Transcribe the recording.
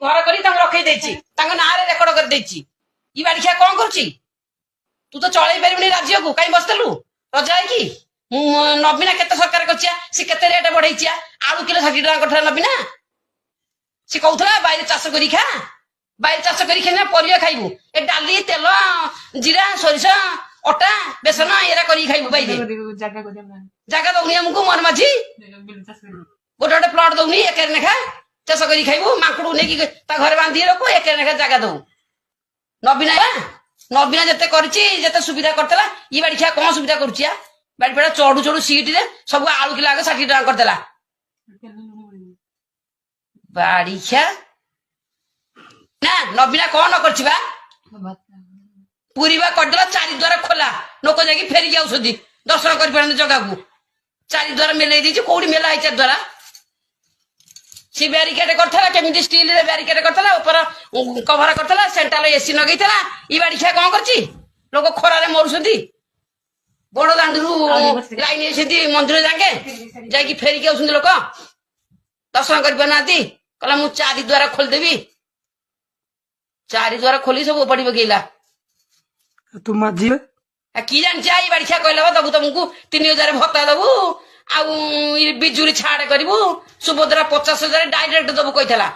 घर करी रखी ना रेकर्ड कर ई बाड़िया कौन करुच्ची तू तो चल पारि राज्य को कहीं बसलु रजा है नबीना केते सरकार कर केते रेट बढ़ई आलू किलो 60 टका नबीना सी कहला बाहर चाष कर खा बाहर चाष कर परिया खाइबू ए डाली तेल जीरा सोरिष अटा बेसन ये खाइबू बाहर जगह दौनी आमको मन माझी गोटे गोटे प्लट दौनी एक नेखा चाष कर खाइबू मांकड़ू नहीं घर बांधी रखू एक नेखा जगह दऊ नबीना जिते करते सुविधा करता ये बाड़िया कौन सुविधा करुचिया बाड़ी पेड़ा चढ़ू चढ़ू सीट रे सब आलू किलो आगे 60 टका करदेला बाड़िया ना नबीना कौन कर पूरी करदेला 4 द्वार खोला लोक जाकि फेरिक आउछथि दर्शन कर पारन जगह को 4 द्वार मेलै दी कौड़ी मेला है 4 द्वारा सी ब्यारिकेड करथला केमिति स्टील रे ब्यारिकेड करथला ऊपर कवर करथला सेंट्रल एसी लगैथला ई बाड़िया कौन करछि लोक खरा रे मरुछथि बड़ दांडरू लाइन एसेंती मंदिर जाके जाकि फेरिक आउछथि लोक दर्शन कर पारनाती कहला मु 4 द्वार खोल देबी 4 द्वार खोली सब पड़ी बगेला तू माझी की जान ई बाड़िया कहला दबु तुमको 3000 भत्ता दबु आउ बिजुरी छाड़ करू सुभद्रा 50,000 डायरेक्ट दबु कहला